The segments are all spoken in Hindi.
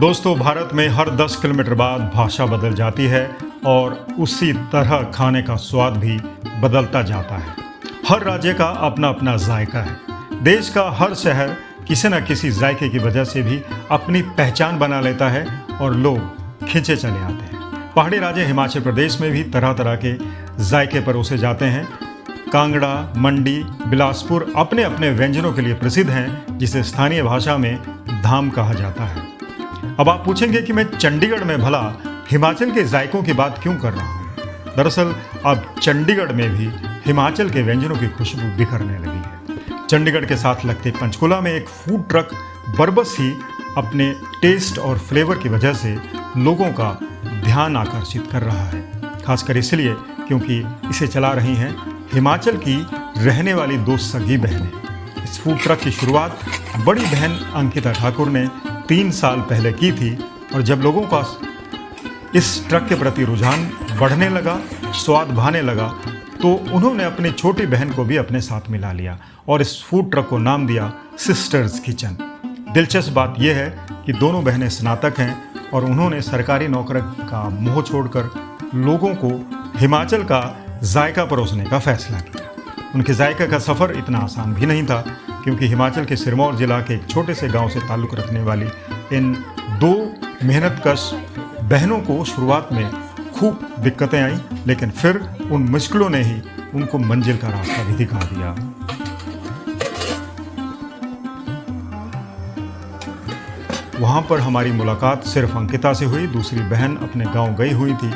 दोस्तों, भारत में हर 10 किलोमीटर बाद भाषा बदल जाती है और उसी तरह खाने का स्वाद भी बदलता जाता है। हर राज्य का अपना अपना जायका है। देश का हर शहर किसी न किसी जायके की वजह से भी अपनी पहचान बना लेता है और लोग खींचे चले आते हैं। पहाड़ी राज्य हिमाचल प्रदेश में भी तरह तरह के जायके परोसे जाते हैं। कांगड़ा, मंडी, बिलासपुर अपने अपने व्यंजनों के लिए प्रसिद्ध हैं, जिसे स्थानीय भाषा में धाम कहा जाता है। अब आप पूछेंगे कि मैं चंडीगढ़ में भला हिमाचल के जायकों की बात क्यों कर रहा हूँ। दरअसल अब चंडीगढ़ में भी हिमाचल के व्यंजनों की खुशबू बिखरने लगी है। चंडीगढ़ के साथ लगते पंचकुला में एक फूड ट्रक बरबस ही अपने टेस्ट और फ्लेवर की वजह से लोगों का ध्यान आकर्षित कर रहा है। खासकर इसलिए क्योंकि इसे चला रही हैं हिमाचल की रहने वाली दो सगी बहनें। इस फूड ट्रक की शुरुआत बड़ी बहन अंकिता ठाकुर ने 3 साल पहले की थी और जब लोगों का इस ट्रक के प्रति रुझान बढ़ने लगा, स्वाद भाने लगा, तो उन्होंने अपनी छोटी बहन को भी अपने साथ मिला लिया और इस फूड ट्रक को नाम दिया सिस्टर्स किचन। दिलचस्प बात यह है कि दोनों बहनें स्नातक हैं और उन्होंने सरकारी नौकरी का मोह छोड़कर लोगों को हिमाचल का जायका परोसने का फैसला किया। उनके जायका का सफ़र इतना आसान भी नहीं था, क्योंकि हिमाचल के सिरमौर जिला के एक छोटे से गांव से ताल्लुक़ रखने वाली इन दो मेहनतकश बहनों को शुरुआत में खूब दिक्कतें आईं, लेकिन फिर उन मुश्किलों ने ही उनको मंजिल का रास्ता भी दिखा दिया। वहाँ पर हमारी मुलाकात सिर्फ अंकिता से हुई। दूसरी बहन अपने गांव गई हुई थी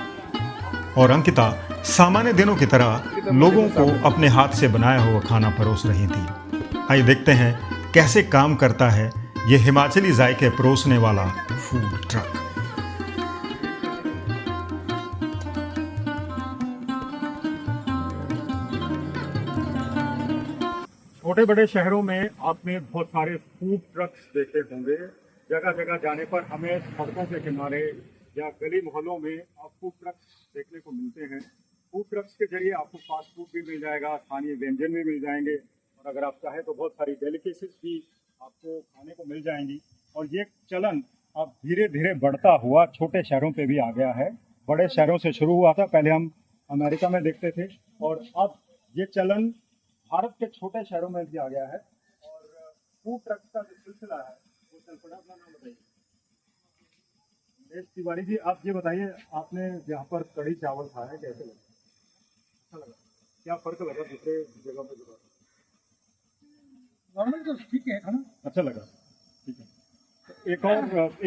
और अंकिता सामान्य दिनों की तरह लोगों को अपने हाथ से बनाया हुआ खाना परोस रही थी। आइए देखते हैं कैसे काम करता है ये हिमाचली जायके परोसने वाला फूड ट्रक। छोटे बड़े शहरों में आपने बहुत सारे फूड ट्रक्स देखे होंगे। जगह जगह जाने पर हमें सड़कों के किनारे या गली मोहल्लों में फूड ट्रक्स देखने को मिलते हैं। फूड ट्रक्स के जरिए आपको फास्ट फूड भी मिल जाएगा, स्थानीय व्यंजन भी मिल जाएंगे और अगर आप चाहें तो बहुत सारी डेलिकेसीज भी आपको खाने को मिल जाएंगी। और ये चलन अब धीरे धीरे बढ़ता हुआ छोटे शहरों पे भी आ गया है। बड़े शहरों से शुरू हुआ था, पहले हम अमेरिका में देखते थे और अब ये चलन भारत के छोटे शहरों में भी आ गया है। और फूड ट्रक्स का जो सिलसिला है वो चल पड़ा। अपना नाम बताइए। तिवारी जी, आप ये बताइए, आपने यहाँ पर कढ़ी चावल खाया है, कैसे लगा? अच्छा लगा? क्या फर्क लगा दूसरे जगह पे? नॉर्मल तो ठीक है खाना, अच्छा लगा, ठीक है। तो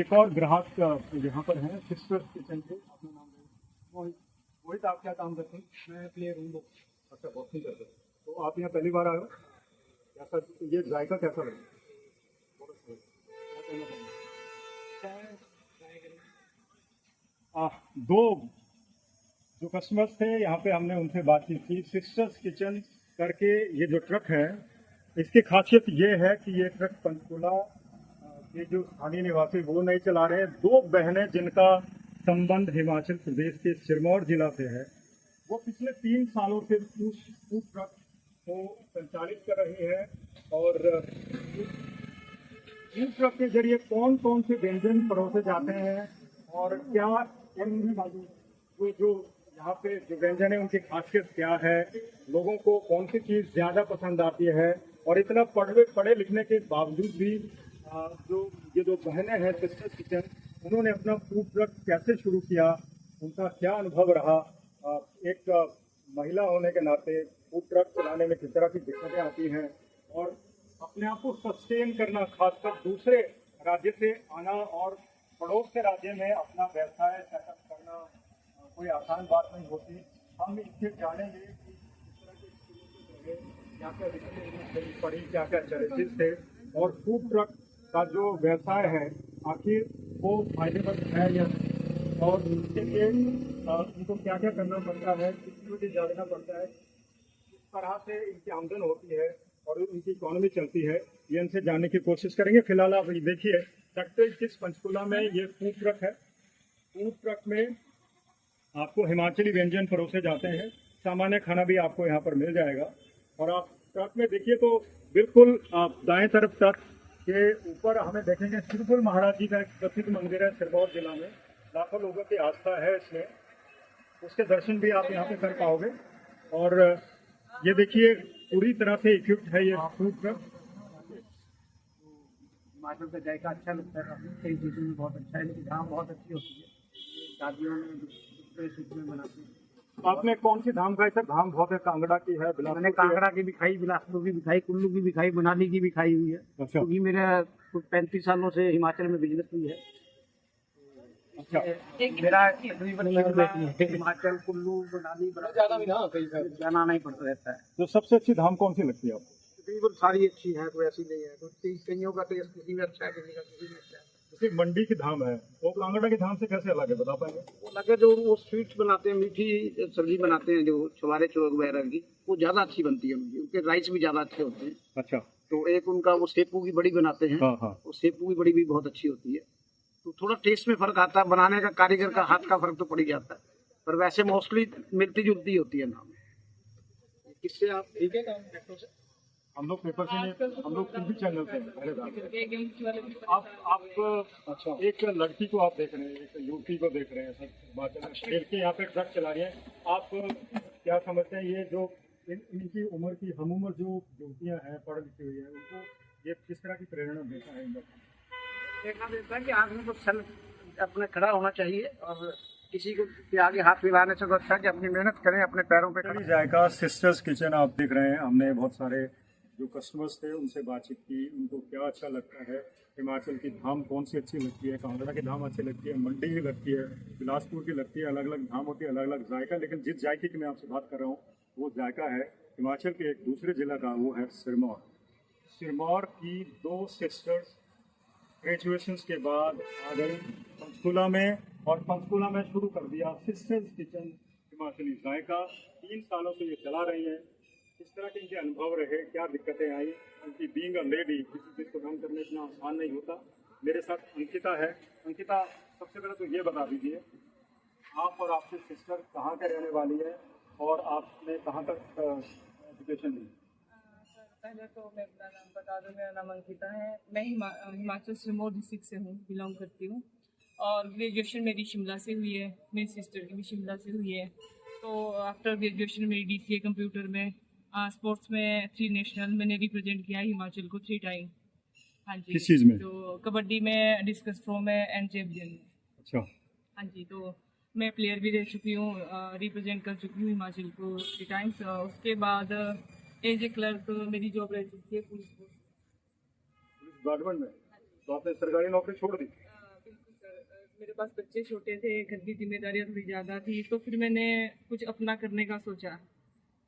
एक और ग्राहक यहाँ पर है सिस्टर्स किचन के। अपना नाम मोहित। मोहित, आप क्या काम करते हैं? मैं प्लेयर हूँ। अच्छा, बहुत ठीक है। तो आप यहाँ पहली बार आए हो? कैसा ये जायका कैसा लगा? बहुत अच्छा। क्या कहना चाहेंगे? दो जो कस्टमर्स थे यहाँ पे, हमने उनसे बातचीत की। सिस्टर्स किचन करके ये जो ट्रक है, इसकी खासियत ये है कि ये ट्रक पंचकुला के जो स्थानीय निवासी वो नहीं चला रहे हैं। दो बहनें जिनका संबंध हिमाचल प्रदेश के सिरमौर जिला से है, वो पिछले 3 सालों से फूड ट्रक को संचालित कर रही है। और फूड ट्रक के जरिए कौन कौन से व्यंजन परोसे जाते हैं और क्या वो जो यहाँ पे जो व्यंजन है उनकी खासियत क्या है, लोगों को कौन सी चीज़ ज़्यादा पसंद आती है। और इतना पढ़े लिखने के बावजूद भी ये जो बहनें हैं सिस्टर्स किचन, उन्होंने अपना फूड ट्रक कैसे शुरू किया, उनका क्या अनुभव रहा। एक महिला होने के नाते फूड ट्रक चलाने में किस तरह की दिक्कतें आती हैं और अपने आप को सस्टेन करना, खासकर दूसरे राज्य से आना और पड़ोस के राज्य में अपना व्यवसाय सेटअप करना कोई आसान बात नहीं होती। हम इससे जानेंगे कि किस तरह के क्या क्या दिक्कतें पड़ी, क्या क्या चैलेंजेस थे और फूड ट्रक का जो व्यवसाय है आखिर वो फायदेमंद है या नहीं, और इसके लिए उनको क्या क्या करना पड़ता है, कितनी जानना पड़ता है, किस तरह से इनकी आमदन होती है और उनकी इकोनॉमी चलती है, ये इनसे जानने की कोशिश करेंगे। फिलहाल आप ये देखिए, किस पंचकुला में ये फूड ट्रक है। फूड ट्रक में आपको हिमाचली व्यंजन परोसे जाते हैं, सामान्य खाना भी आपको यहाँ पर मिल जाएगा। और आप ट्रक में देखिए तो बिल्कुल आप दाएं तरफ तक के ऊपर हमें देखेंगे सिरपुर महाराज जी का एक प्रसिद्ध मंदिर है सिरमौर जिला में। लाखों लोगों की आस्था है इसमें, उसके दर्शन भी आप यहाँ पे कर पाओगे। और ये देखिए पूरी तरह से इक्विप्ड है ये फूड ट्रक। हिमाचल का जायका अच्छा लगता है, काफी कई चीज़ों में बहुत अच्छा है, लेकिन धाम बहुत अच्छी होती है, शादियों में दूसरे सूप में बनाते हैं। आपने कौन सी धाम खाई सर? धाम बहुत है, कांगड़ा की है, बिलासपुर मैंने कांगड़ा की भी खाई, बिलासपुर की भी खाई, कुल्लू की भी खाई, मनाली की भी खाई हुई है, अच्छा। क्योंकि मेरा 35 सालों से हिमाचल में बिजनेस भी है। अच्छा। मेरा तकरीबन हिमाचल, कुल्लू, मनाली जाना नहीं पड़ता रहता है। तो सबसे अच्छी धाम कौन सी लगती है आपको? तकरीबन सारी अच्छी है, कोई ऐसी नहीं है, कोई कईयों का टेस्ट किसी में अच्छा है, किसी का किसी में अच्छा है। जैसे मंडी की धाम है, वो कांगड़ा की धाम से कैसे अलग है, बता पाएंगे? वो लगे जो वो स्वीट्स बनाते हैं, मीठी सब्जी बनाते हैं, जो छुआरे चोर वगैरह की, वो ज्यादा अच्छी बनती है उनकी, उनके राइस भी ज्यादा अच्छे होते हैं। अच्छा। तो एक उनका वो सेपू की बड़ी बनाते हैं, हाँ हाँ। वो सेपू की बड़ी भी बहुत अच्छी होती है। तो थोड़ा टेस्ट में फर्क आता है, बनाने का कारीगर का हाथ का फर्क तो पड़ ही जाता है, पर वैसे मोस्टली मिलती जुलती होती है नाम। किससे आप ठीक है काम से? हम लोग पेपर से नहीं, हम लोग टीवी चैनल से। आप अच्छा, एक लड़की को आप देख रहे हैं, एक युवती को देख रहे हैं सर, हिमाचल में खेल के यहाँ पे ट्रक चला रही है। आप क्या समझते हैं ये जो इनकी उम्र की हम उम्र जो युवतियाँ हैं, पढ़ लिखी हुई है, उनको ये किस तरह की प्रेरणा देता है? देखना देता है कि आदमी को सेल्फ अपने खड़ा होना चाहिए, और किसी को के आगे हाथ मिलाने से तो अच्छा कि अपनी मेहनत करें, अपने पैरों पे खड़े। जायका सिस्टर्स किचन आप देख रहे हैं। हमने बहुत सारे जो कस्टमर्स थे उनसे बातचीत की, उनको क्या अच्छा लगता है, हिमाचल की धाम कौन सी अच्छी लगती है, कांगड़ा की धाम अच्छी लगती है, मंडी की लगती है, बिलासपुर की लगती है। अलग अलग धाम होती है, अलग अलग जायका। लेकिन जिस जायके की मैं आपसे बात कर रहा हूँ वो जायका है हिमाचल के एक दूसरे जिला का, वो है सिरमौर। सिरमौर की दो सिस्टर्स ग्रेजुएशन के बाद आ गई पंचकूला में, और पंचकूला में शुरू कर दिया सिस्टर्स किचन हिमाचली जायका। 3 सालों से ये चला रही है। किस तरह के इनके अनुभव रहे, क्या दिक्कतें आई, क्योंकि बीइंग अ लेडी किसी चीज़ को रन करना इतना आसान नहीं होता। मेरे साथ अंकिता है। अंकिता, सबसे पहले तो ये बता दीजिए आप और आपकी सिस्टर कहाँ के रहने वाली है, और आपने कहाँ तक एजुकेशन ली? पहले तो मैं अपना नाम बता दूं, मेरा नाम अंकिता है। मैं हिमाचल सिरमौर डिस्ट्रिक्ट से हूँ, बिलोंग करती हूँ, और ग्रेजुएशन मेरी शिमला से हुई है, मेरी सिस्टर की भी शिमला से हुई है। तो आफ्टर ग्रेजुएशन मेरी DCA कंप्यूटर में, स्पोर्ट्स में 3 नेशनल मैंने रिप्रेजेंट किया है हिमाचल को 3 टाइम। हाँ जी। किस चीज़ में? तो कबड्डी में, डिस्कस थ्रो में एंड जेवलिन में। अच्छा। हाँ जी। तो मैं प्लेयर भी रह चुकी हूँ, रिप्रेजेंट कर चुकी हूँ हिमाचल को 3 टाइम्स। उसके बाद एज ए क्लर्क मेरी जॉब रह चुकी है पुलिस डिपार्टमेंट में। तो आपने सरकारी नौकरी छोड़ दी? बिल्कुल सर, मेरे पास बच्चे छोटे थे, घर की जिम्मेदारियाँ थोड़ी ज़्यादा थी, तो फिर मैंने कुछ अपना करने का सोचा।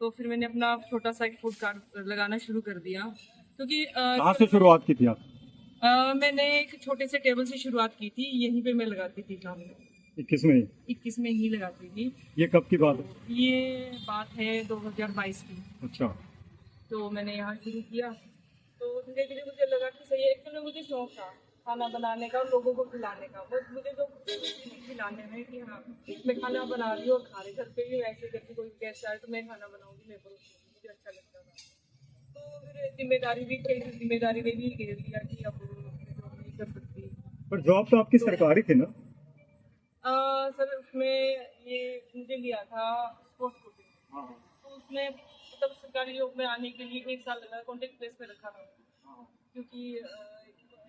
तो फिर मैंने अपना छोटा सा एक फूड कार्ट लगाना शुरू कर दिया, क्योंकि कहाँ से शुरुआत की थी आप? मैंने एक छोटे से टेबल से शुरुआत की थी, यहीं पे मैं लगाती थी काम। 21 में? 21 में ही लगाती थी। ये कब की बात है? ये बात है 2022 की। अच्छा। तो मैंने यहाँ शुरू किया, तो धीरे धीरे मुझे लगा कि सही है। एक्चुअली मुझे शौक था खाना बनाने का और लोगों को खिलाने का, बस मुझे जो खिलाने में कि हाँ मैं खाना बना रही हूँ और खा रही, घर पे भी ऐसे करके कोई गेस्ट आए तो मैं खाना बनाऊंगी, मैं परोसूंगी, मुझे अच्छा लगता था। तो फिर जिम्मेदारी भी कई जिम्मेदारी में भी घेर लिया कि अब मैं जॉब नहीं कर सकती। पर जॉब तो आपकी सरकारी थी ना? सर उसमें ये मुझे लिया था स्पोर्ट्स कोटे, तो उसमें मतलब सरकारी जॉब में आने के लिए 1 साल लगा, कॉन्ट्रैक्ट बेस पे रखा था, क्योंकि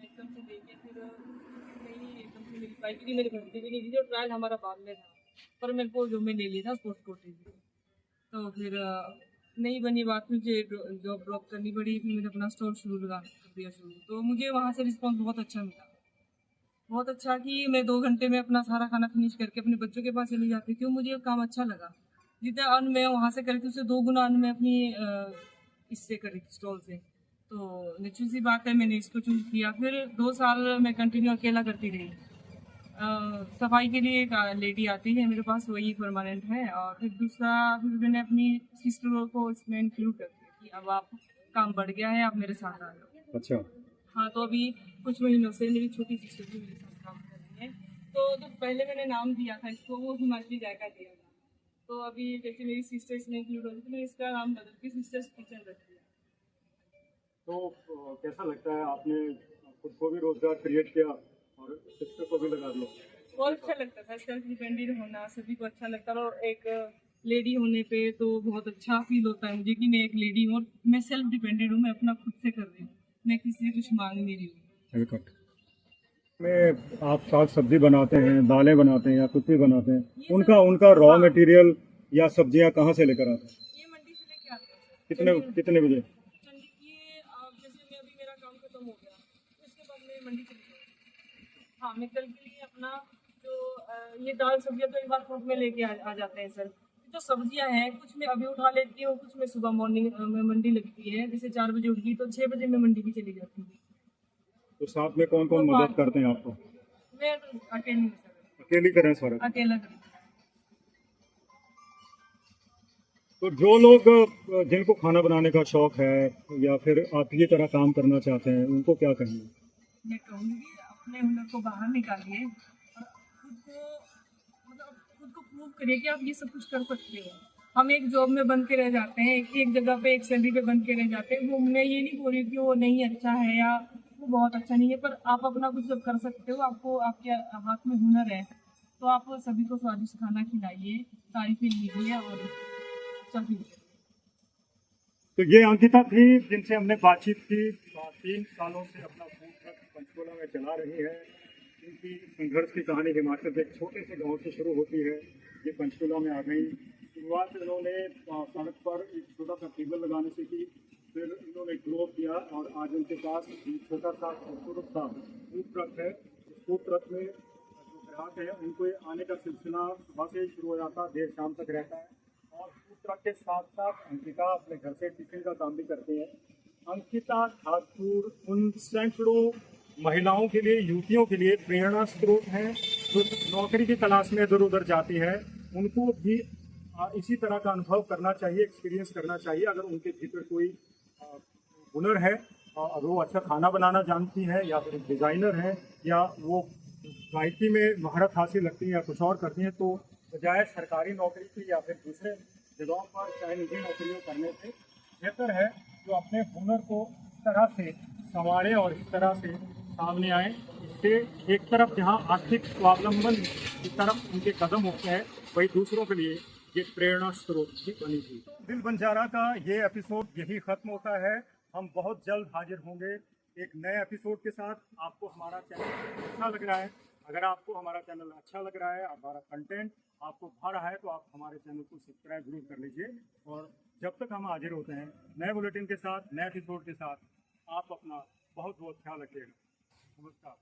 एकदम से देखिए फिर नहीं एकदम से मिल पाई, क्योंकि मेरी भर्ती भी नहीं थी, जो ट्रायल हमारा बाद में था, पर मेरे को जो मैं ले लिया था स्पोर्ट्स कोटे से। तो फिर नहीं बनी बात, मुझे जॉब ड्रॉप करनी पड़ी, फिर मैंने अपना स्टोर कर दिया शुरू। तो मुझे वहाँ से रिस्पॉन्स बहुत अच्छा मिला, बहुत अच्छा, कि मैं 2 घंटे में अपना सारा खाना फिनिश करके अपने बच्चों के पास चली जाती थी। मुझे काम अच्छा लगा, जितना अर्न मैं वहाँ से करी थी उससे 2 गुना अर्न मैं अपनी इससे करी थी, स्टॉल से। तो नेचुरल सी बात है, मैंने इसको चूज़ किया। फिर 2 साल मैं कंटिन्यू अकेला करती रही। सफाई के लिए एक लेडी आती है मेरे पास, वही परमानेंट है। और फिर दूसरा, फिर मैंने अपनी सिस्टर को इसमें इंक्लूड कर दिया कि अब आप काम बढ़ गया है, आप मेरे साथ आ जाओ। अच्छा। हाँ, तो अभी कुछ महीनों से मेरी छोटी सिस्टर भी मेरे साथ काम कर रही है। तो जो पहले मैंने नाम दिया था इसको, वो हिमाचली जायका दिया था। तो अभी जैसे मेरी सिस्टर इसमें इंक्लूड होगी, तो मैंने इसका नाम बदल के सिस्टर्स किचन रख दिया। तो कैसा लगता है, आपने खुद को भी रोजगार क्रिएट किया और सिस्टर को भी लगा दिया? बहुत अच्छा लगता था, सेल्फ डिपेंडेंट होना सभी को अच्छा लगता है। और एक लेडी होने पे तो बहुत अच्छा फील होता है मुझे कि मैं एक लेडी हूँ और मैं सेल्फ डिपेंडेंट हूँ, मैं अपना खुद से कर रही हूँ, मैं किसी से कुछ मांग नहीं रही हूँ। में आप साग सब्जी बनाते हैं, दालें बनाते हैं या कुछ भी बनाते हैं, ये उनका सब- उनका रॉ हाँ। मटेरियल या सब्जियां कहाँ से लेकर आते हैं? ये मंडी से लेके आते हैं कितने कितने बजे? चंडी ये जैसे मैं अभी मेरा काम खत्म हो गया उसके बाद मैं मंडी चली जाऊँ। हाँ, मैं कल के लिए अपना जो ये दाल सब्जियाँ तो एक बार फ्रूट में लेके आ जाते हैं सर। जो सब्जियाँ हैं कुछ मैं अभी उठा लेती हूँ, कुछ मैं सुबह मॉर्निंग में मंडी लगती है, जैसे 4 बजे उठगी तो 6 बजे मैं मंडी भी चली जाती हूँ। तो साथ में कौन कौन और मदद करते हैं आपको? मैं तो अकेली हूँ सर, अकेली करें सारा? अकेला करती हूँ। तो जो लोग जिनको खाना बनाने का शौक है या फिर आपकी तरह काम करना चाहते हैं, उनको क्या कहेंगे? मैं कहूँगी अपने हुनर को बाहर निकालिए और खुद को मतलब खुद को प्रूव करिए कि आप ये सब कुछ कर सकते हो। हम एक जॉब में बंद के रह जाते हैं, एक जगह पे एक सैलरी पे बंद के रह जाते हैं। वो मैं ये नहीं बोल रही कि वो नहीं अच्छा है या वो बहुत अच्छा नहीं है, पर आप अपना कुछ जब कर सकते हो, आपको आपके हाथ में हुनर है तो आप सभी को स्वादिष्ट खाना खिलाइए, तारीफें लीजिए और अच्छा फील करिए। तो ये अंकिता थी जिनसे हमने बातचीत की। 3 सालों से अपना फूड ट्रक पंचकुला में चला रही है। इनकी संघर्ष की कहानी हिमाचल के एक छोटे से गांव से शुरू होती है। ये पंचकुला में आ गई। शुरुआत इन्होंने सड़क पर एक छोटा सा टेबल लगाने से की, फिर इन्होंने ग्रो किया और आज उनके पास एक छोटा सा खूबसूरत सा फूड ट्रक है। इस फूड ट्रक में जो ग्राहक है उनको आने का सिलसिला सुबह से शुरू हो जाता है, देर शाम तक रहता है। और फूड ट्रक के साथ साथ अंकिता अपने घर से टिफिन का काम भी करती है। अंकिता ठाकुर उन सैकड़ों महिलाओं के लिए, युवतियों के लिए प्रेरणा स्रोत हैं जो नौकरी की तलाश में इधर उधर जाती है। उनको भी इसी तरह का अनुभव करना चाहिए, एक्सपीरियंस करना चाहिए। अगर उनके भीतर कोई हुनर है, अगर वो अच्छा खाना बनाना जानती है या फिर डिज़ाइनर है या वो गायकी में महारत हासिल रखती हैं या कुछ और करती हैं, तो बजाय सरकारी नौकरी की या फिर दूसरे जगहों पर चाहे निजी नौकरियों करने से बेहतर है जो अपने हुनर को इस तरह से संवारें और इस तरह से सामने आए। इससे एक तरफ जहां आर्थिक स्वावलंबन की तरफ उनके कदम होते हैं, वही दूसरों के लिए ये प्रेरणा स्रोत भी बनी थी। दिल बंजारा का ये एपिसोड यही खत्म होता है। हम बहुत जल्द हाजिर होंगे एक नए एपिसोड के साथ। आपको हमारा चैनल अच्छा लग रहा है, अगर आपको हमारा चैनल अच्छा लग रहा है, हमारा कंटेंट आपको भा रहा है, तो आप हमारे चैनल को सब्सक्राइब जरूर कर लीजिए। और जब तक हम हाजिर होते हैं नए बुलेटिन के साथ, नए एपिसोड के साथ, आप अपना बहुत बहुत ख्याल रखिएगा। नमस्कार।